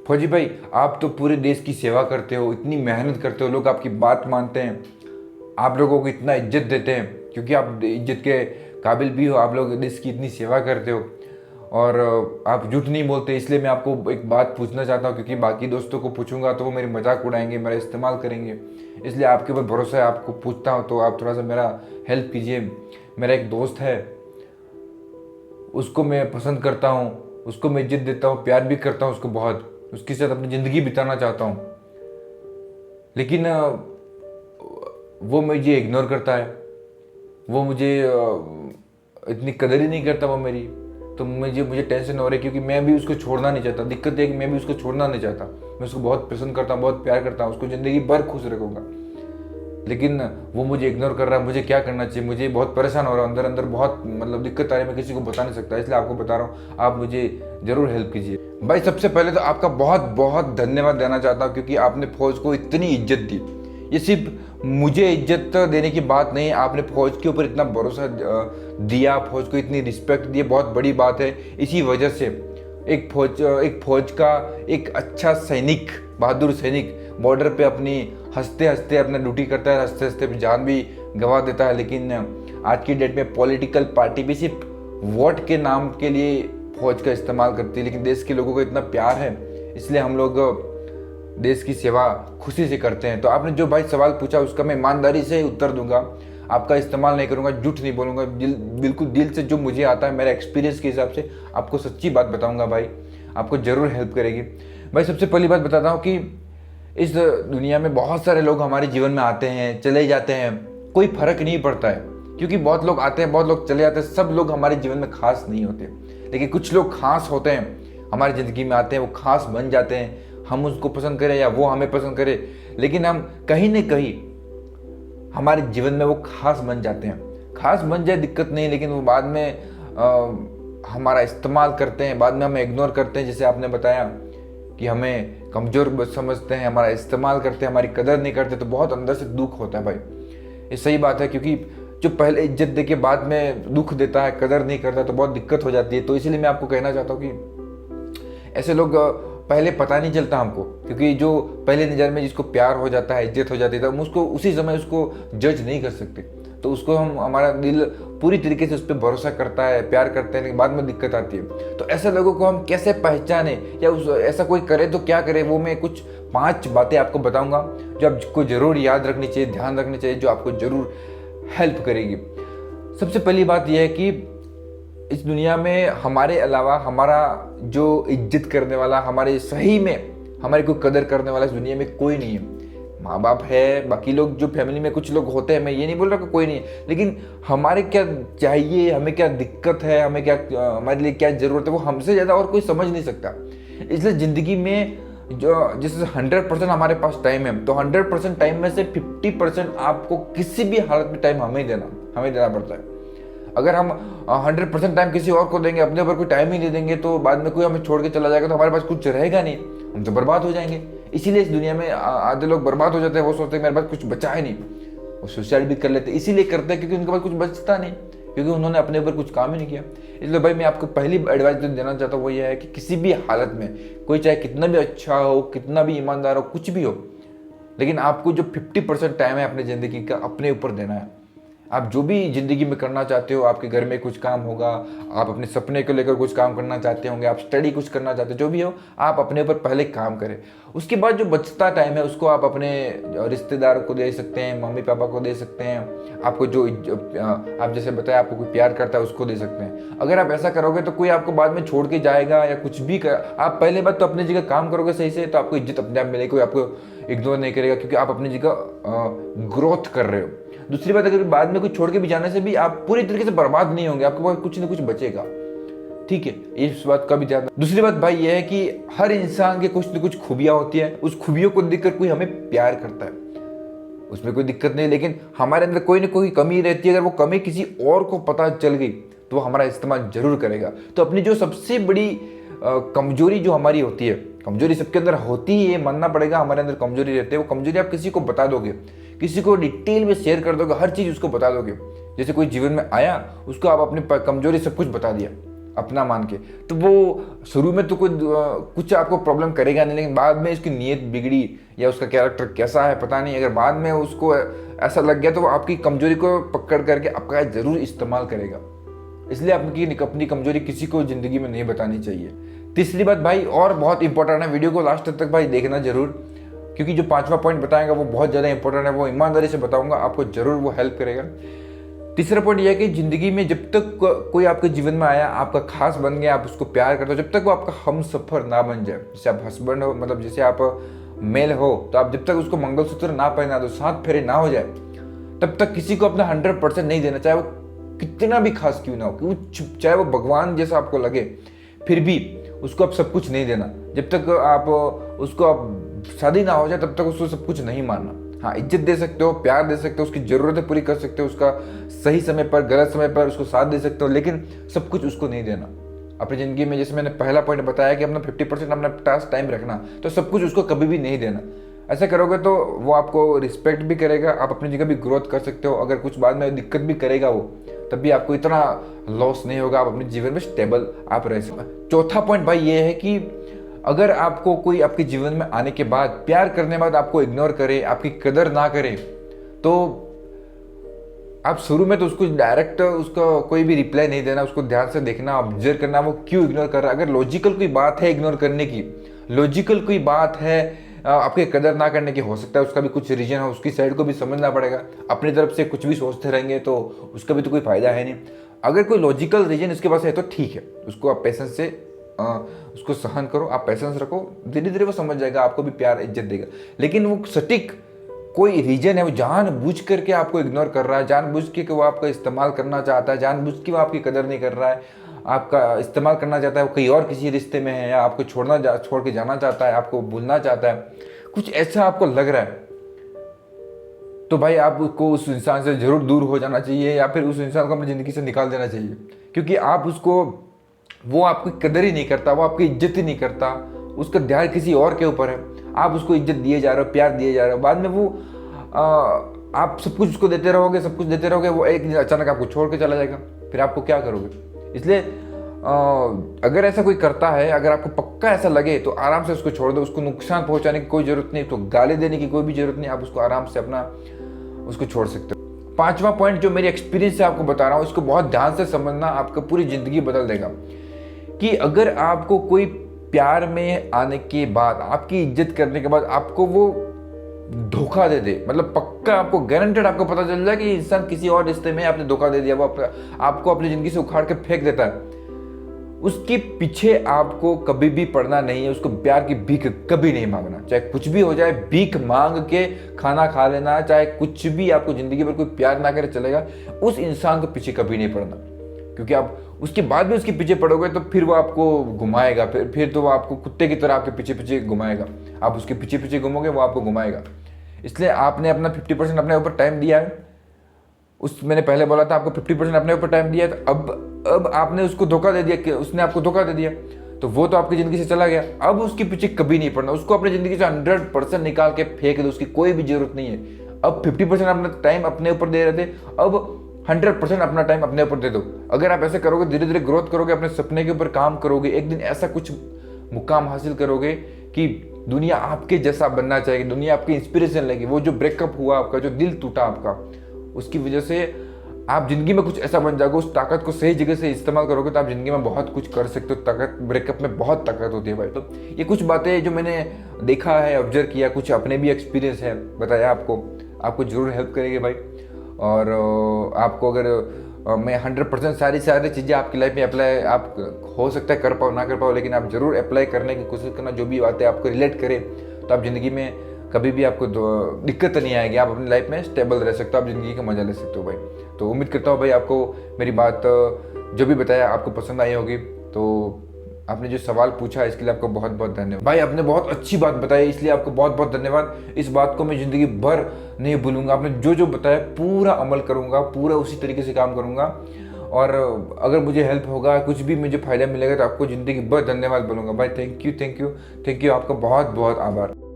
फौजी भाई, आप तो पूरे देश की सेवा करते हो, इतनी मेहनत करते हो, लोग आपकी बात मानते हैं, आप लोगों को इतना इज्जत देते हैं क्योंकि आप इज्जत के काबिल भी हो, आप लोग देश की इतनी सेवा करते हो और आप झूठ नहीं बोलते। इसलिए मैं आपको एक बात पूछना चाहता हूँ, क्योंकि बाकी दोस्तों को पूछूंगा तो वो मेरी मजाक उड़ाएंगे, मेरा इस्तेमाल करेंगे। इसलिए आपके ऊपर भरोसा है, आपको पूछता हूँ, तो आप थोड़ा सा मेरा हेल्प कीजिए। मेरा एक दोस्त है, उसको मैं पसंद करता हूँ, उसको मैं इज्जत देता हूँ, प्यार भी करता हूँ उसको बहुत, उसके साथ अपनी ज़िंदगी बिताना चाहता हूँ, लेकिन वो मुझे इग्नोर करता है, वो मुझे इतनी कदर ही नहीं करता वो मेरी। तो मुझे टेंशन हो रही है, क्योंकि मैं भी उसको छोड़ना नहीं चाहता। दिक्कत है कि मैं भी उसको छोड़ना नहीं चाहता, मैं उसको बहुत पसंद करता हूँ, बहुत प्यार करता हूँ, उसको ज़िंदगी भर खुश रखूँगा, लेकिन वो मुझे इग्नोर कर रहा है। मुझे क्या करना चाहिए? मुझे बहुत परेशान हो रहा हूँ, अंदर अंदर बहुत मतलब दिक्कत आ रही है, मैं किसी को बता नहीं सकता, इसलिए आपको बता रहा हूँ, आप मुझे ज़रूर हेल्प कीजिए। भाई सबसे पहले तो आपका बहुत बहुत धन्यवाद देना चाहता हूँ, क्योंकि आपने फौज को इतनी इज्जत दी। ये सिर्फ मुझे इज्जत देने की बात नहीं, आपने फौज के ऊपर इतना भरोसा दिया, फौज को इतनी रिस्पेक्ट दी, बहुत बड़ी बात है। इसी वजह से एक फौज का एक अच्छा सैनिक, बहादुर सैनिक बॉर्डर पे अपनी हंसते हंसते अपना ड्यूटी करता है, हंसते हंसते जान भी गंवा देता है। लेकिन आज की डेट में पॉलिटिकल पार्टी भी सिर्फ वोट के नाम के लिए फौज का इस्तेमाल करती है, लेकिन देश के लोगों को इतना प्यार है, इसलिए हम लोग देश की सेवा खुशी से करते हैं। तो आपने जो भाई सवाल पूछा उसका मैं ईमानदारी से उत्तर दूंगा, आपका इस्तेमाल नहीं करूंगा, झूठ नहीं बोलूंगा, बिल्कुल दिल से जो मुझे आता है, मेरा एक्सपीरियंस के हिसाब से आपको सच्ची बात बताऊंगा भाई, आपको ज़रूर हेल्प करेगी। भाई सबसे पहली बात बताता हूँ कि इस दुनिया में बहुत सारे लोग हमारे जीवन में आते हैं, चले जाते हैं, कोई फर्क नहीं पड़ता है, क्योंकि बहुत लोग आते हैं, बहुत लोग चले जाते हैं, सब लोग हमारे जीवन में खास नहीं होते, लेकिन कुछ लोग खास होते हैं, हमारी ज़िंदगी में आते हैं, वो खास बन जाते हैं, हम उसको पसंद करें या वो हमें पसंद करे, लेकिन हम कहीं न कहीं हमारे जीवन में वो खास बन जाते हैं। खास बन जाए दिक्कत नहीं, लेकिन वो बाद में हमारा इस्तेमाल करते हैं, बाद में हमें इग्नोर करते हैं, जैसे आपने बताया कि हमें कमज़ोर समझते हैं, हमारा इस्तेमाल करते हैं, हमारी कदर नहीं करते, तो बहुत अंदर से दुख होता है भाई। ये सही बात है, क्योंकि जो पहले इज्जत दे के बाद में दुख देता है, कदर नहीं करता, तो बहुत दिक्कत हो जाती है। तो इसीलिए मैं आपको कहना चाहता हूँ कि ऐसे लोग पहले पता नहीं चलता हमको, क्योंकि जो पहले नज़र में जिसको प्यार हो जाता है, इज्जत हो जाती है, तो हम उसको उसी समय उसको जज नहीं कर सकते, तो उसको हमारा दिल पूरी तरीके से उस पर भरोसा करता है, प्यार करते हैं, लेकिन बाद में दिक्कत आती है। तो ऐसे लोगों को हम कैसे पहचाने, या ऐसा कोई करे तो क्या करे, वो मैं कुछ 5 बातें आपको बताऊंगा जो आपको ज़रूर याद रखनी चाहिए, ध्यान रखनी चाहिए, जो आपको ज़रूर हेल्प करेगी। सबसे पहली बात यह है कि इस दुनिया में हमारे अलावा हमारा जो इज्जत करने वाला, हमारे सही में हमारी कोई कदर करने वाला इस दुनिया में कोई नहीं है। माँ बाप है, बाकी लोग जो फैमिली में कुछ लोग होते हैं, मैं ये नहीं बोल रहा कि कोई नहीं है, लेकिन हमारे क्या चाहिए, हमें क्या दिक्कत है, हमें क्या, हमारे लिए क्या ज़रूरत है, वो हमसे ज़्यादा और कोई समझ नहीं सकता। इसलिए ज़िंदगी में जो जैसे 100% हमारे पास टाइम है, तो 100% टाइम में से 50% आपको किसी भी हालत में टाइम हमें देना पड़ता है। अगर हम 100% टाइम किसी और को देंगे, अपने ऊपर कोई टाइम ही नहीं देंगे, तो बाद में कोई हमें छोड़ के चला जाएगा, तो हमारे पास कुछ रहेगा नहीं, हम तो बर्बाद हो जाएंगे। इसीलिए इस दुनिया में आधे लोग बर्बाद हो जाते हैं, वो सोचते हैं मेरे पास कुछ बचा है नहीं, वो सुसाइड भी कर लेते हैं। इसीलिए करते हैं क्योंकि उनके पास कुछ बचता नहीं, क्योंकि उन्होंने अपने ऊपर कुछ काम ही नहीं किया। इसलिए भाई मैं आपको पहली एडवाइस जो देना चाहता हूँ वो ये है कि किसी भी हालत में, कोई चाहे कितना भी अच्छा हो, कितना भी ईमानदार हो, कुछ भी हो, लेकिन आपको जो 50% टाइम है अपनी ज़िंदगी का अपने ऊपर देना है। आप जो भी ज़िंदगी में करना चाहते हो, आपके घर में कुछ काम होगा, आप अपने सपने को लेकर कुछ काम करना चाहते होंगे, आप स्टडी कुछ करना चाहते हो, जो भी हो, आप अपने ऊपर पहले काम करें। उसके बाद जो बचता टाइम है उसको आप अपने रिश्तेदारों को दे सकते हैं, मम्मी पापा को दे सकते हैं, आपको जो आप जैसे बताया आपको कोई प्यार करता है उसको दे सकते हैं। अगर आप ऐसा करोगे तो कोई आपको बाद में छोड़ के जाएगा या कुछ भी आप पहले बात तो अपनी जगह काम करोगे सही से, तो आपको इज्जत अपने आप मिलेगी, कोई आपको इग्नोर नहीं करेगा, क्योंकि आप अपनी जगह ग्रोथ कर रहे हो। दूसरी बात, अगर बाद में कुछ छोड़ के भी जाने से भी आप पूरी तरीके से बर्बाद नहीं होंगे, आपके पास कुछ ना कुछ बचेगा, ठीक है, इस बात का भी ध्यान। दूसरी बात भाई यह है कि हर इंसान के कुछ न कुछ खूबियां होती है, उस खूबियों को देखकर कोई हमें प्यार करता है, उसमें कोई दिक्कत नहीं, लेकिन हमारे अंदर कोई ना कोई कमी रहती है, अगर वो कमी किसी और को पता चल गई तो वो हमारा इस्तेमाल जरूर करेगा। तो अपनी जो सबसे बड़ी कमजोरी जो हमारी होती है, कमजोरी सबके अंदर होती ही है, मानना पड़ेगा, हमारे अंदर कमजोरी रहती है, वो कमजोरी आप किसी को बता दोगे, किसी को डिटेल में शेयर कर दोगे, हर चीज़ उसको बता दोगे। जैसे कोई जीवन में आया, उसको आप अपनी कमजोरी सब कुछ बता दिया, अपना मान के, तो वो शुरू में तो कुछ आपको प्रॉब्लम करेगा नहीं, लेकिन बाद में इसकी नीयत बिगड़ी या उसका कैरेक्टर कैसा है पता नहीं, अगर बाद में उसको ऐसा लग गया तो वो आपकी कमजोरी को पकड़ करके आपका ज़रूर इस्तेमाल करेगा। इसलिए अपनी कमजोरी किसी को ज़िंदगी में नहीं बतानी चाहिए। तीसरी बात भाई, और बहुत इंपॉर्टेंट है, वीडियो को लास्ट तक भाई देखना जरूर, क्योंकि जो 5वां पॉइंट बताएगा वो बहुत ज़्यादा इंपॉर्टेंट है, वो ईमानदारी से बताऊंगा, आपको जरूर वो हेल्प करेगा। तीसरा पॉइंट यह है कि ज़िंदगी में जब तक कोई आपके जीवन में आया, आपका खास बन गया, आप उसको प्यार करते हो, जब तक वो आपका हम सफ़र ना बन जाए, जैसे आप हस्बैंड हो, मतलब जैसे आप मेल हो, तो आप जब तक उसको मंगलसूत्र ना पहना दो, 7 फेरे ना हो जाए, तब तक किसी को अपना 100% नहीं देना, चाहे वो कितना भी खास क्यों ना हो, चाहे वो भगवान जैसा आपको लगे, फिर भी उसको आप सब कुछ नहीं देना। जब तक आप शादी ना हो जाए तब तक उसको सब कुछ नहीं मानना। हाँ, इज्जत दे सकते हो, प्यार दे सकते हो, उसकी ज़रूरतें पूरी कर सकते हो, उसका सही समय पर गलत समय पर उसको साथ दे सकते हो, लेकिन सब कुछ उसको नहीं देना अपनी ज़िंदगी में। जैसे मैंने पहला पॉइंट बताया कि अपना 50% अपना टास्क टाइम रखना, तो सब कुछ उसको कभी भी नहीं देना। ऐसा करोगे तो वो आपको रिस्पेक्ट भी करेगा, आप अपनी जगह भी ग्रोथ कर सकते हो। अगर कुछ बाद में दिक्कत भी करेगा वो, तब भी आपको इतना लॉस नहीं होगा, आप अपने जीवन में स्टेबल आप रह सकते। चौथा पॉइंट भाई ये है कि अगर आपको कोई आपके जीवन में आने के बाद, प्यार करने के बाद आपको इग्नोर करे, आपकी कदर ना करे, तो आप शुरू में तो उसको डायरेक्ट उसका कोई भी रिप्लाई नहीं देना, उसको ध्यान से देखना, ऑब्जर्व करना वो क्यों इग्नोर कर रहा है। अगर लॉजिकल कोई बात है इग्नोर करने की, लॉजिकल कोई बात है आपके कदर ना करने की, हो सकता है उसका भी कुछ रीजन है, उसकी साइड को भी समझना पड़ेगा। अपनी तरफ से कुछ भी सोचते रहेंगे तो उसका भी तो कोई फायदा है नहीं। अगर कोई लॉजिकल रीजन इसके पास है तो ठीक है, उसको आप पेशेंस से उसको सहन करो, आप पेशेंस रखो, धीरे धीरे वो समझ जाएगा, आपको भी प्यार इज्जत देगा। लेकिन वो सटीक कोई रीजन है, वो जानबूझ करके आपको इग्नोर कर रहा है, जानबूझ के वो आपका इस्तेमाल करना चाहता है, जानबूझ के वो आपकी कदर नहीं कर रहा है, आपका इस्तेमाल करना चाहता है, वो कहीं और किसी रिश्ते में है, या आपको छोड़ के जाना चाहता है, आपको भूलना चाहता है, कुछ ऐसा आपको लग रहा है, तो भाई आपको उस इंसान से जरूर दूर हो जाना चाहिए, या फिर उस इंसान को अपनी ज़िंदगी से निकाल देना चाहिए। क्योंकि आप उसको, वो आपकी कदर ही नहीं करता, वो आपकी इज्जत ही नहीं करता, उसका ध्यान किसी और के ऊपर है। आप उसको इज्जत दिए जा रहे हो, प्यार दिए जा रहे हो, बाद में वो आप सब कुछ उसको देते रहोगे, सब कुछ देते रहोगे, वो एक दिन अचानक आपको छोड़ के चला जाएगा, फिर आपको क्या करोगे। इसलिए अगर ऐसा कोई करता है, अगर आपको पक्का ऐसा लगे तो आराम से उसको छोड़ दो, उसको नुकसान पहुंचाने की कोई जरूरत नहीं, तो गाली देने की कोई भी जरूरत नहीं, आप उसको आराम से अपना उसको छोड़ सकते हो। 5वां पॉइंट जो मेरी एक्सपीरियंस से आपको बता रहा हूँ, इसको बहुत ध्यान से समझना, आपका पूरी ज़िंदगी बदल देगा। कि अगर आपको कोई प्यार में आने के बाद, आपकी इज्जत करने के बाद आपको वो धोखा दे दे, मतलब पक्का आपको गारंटेड आपको पता चल जाए कि इंसान किसी और रिश्ते में आपने धोखा दे दिया, वो आपको अपनी ज़िंदगी से उखाड़ के फेंक देता है, उसके पीछे आपको कभी भी पड़ना नहीं है, उसको प्यार की भीख कभी नहीं मांगना, चाहे कुछ भी हो जाए, भीख मांग के खाना खा लेना, चाहे कुछ भी आपको ज़िंदगी पर कोई प्यार ना करे चलेगा, उस इंसान के पीछे कभी नहीं पड़ना। क्योंकि आप उसके बाद भी उसके पीछे पड़ोगे तो फिर वो आपको घुमाएगा, फिर तो वो आपको कुत्ते की तरह आपके पीछे पीछे घुमाएगा, आप उसके पीछे पीछे घूमोगे, वो आपको घुमाएगा। इसलिए आपने अपना 50% अपने ऊपर टाइम दिया है, मैंने पहले बोला था आपको 50% अपने ऊपर टाइम दिया है, तो अब आपने उसको धोखा दे दिया, कि उसने आपको धोखा दे दिया, तो वो तो आपकी ज़िंदगी से चला गया। अब उसके पीछे कभी नहीं पड़ना, उसको अपनी ज़िंदगी से 100% निकाल के फेंक दो, उसकी कोई भी जरूरत नहीं है। अब 50% अपना टाइम अपने ऊपर दे रहे थे, अब 100% अपना टाइम अपने ऊपर दे दो। अगर आप ऐसे करोगे, धीरे धीरे ग्रोथ करोगे, अपने सपने के ऊपर काम करोगे, एक दिन ऐसा कुछ मुकाम हासिल करोगे कि दुनिया आपके जैसा बनना चाहेगी, दुनिया आपकी इंस्पिरेशन लेगी। वो जो ब्रेकअप हुआ आपका, जो दिल टूटा आपका, उसकी वजह से आप जिंदगी में कुछ ऐसा बन जाओगे, उस ताकत को सही जगह से इस्तेमाल करोगे तो आप जिंदगी में बहुत कुछ कर सकते हो। ताकत, ब्रेकअप में बहुत ताकत होती है भाई। तो ये कुछ बातें जो मैंने देखा है, ऑब्जर्व किया, कुछ अपने भी एक्सपीरियंस है बताया आपको जरूर हेल्प करेगी भाई। और आपको अगर मैं 100% सारी चीज़ें आपकी लाइफ में अप्लाई, आप हो सकता है कर पाओ ना कर पाओ, लेकिन आप जरूर अप्लाई करने की कोशिश करना। जो भी बातें आपको रिलेट करें तो आप ज़िंदगी में कभी भी आपको दिक्कत नहीं आएगी, आप अपनी लाइफ में स्टेबल रह सकते हो, आप ज़िंदगी का मजा ले सकते हो भाई। तो उम्मीद करता हूँ भाई आपको मेरी बात जो भी बताया आपको पसंद आई होगी। तो आपने जो सवाल पूछा इसके लिए आपको बहुत बहुत धन्यवाद भाई। आपने बहुत अच्छी बात बताई, इसलिए आपको बहुत बहुत धन्यवाद। इस बात को मैं ज़िंदगी भर नहीं भूलूंगा। आपने जो बताया पूरा अमल करूँगा, पूरा उसी तरीके से काम करूँगा। और अगर मुझे हेल्प होगा, कुछ भी मुझे फ़ायदा मिलेगा तो आपको ज़िंदगी भर धन्यवाद बोलूँगा भाई। Thank you. आपका बहुत बहुत आभार।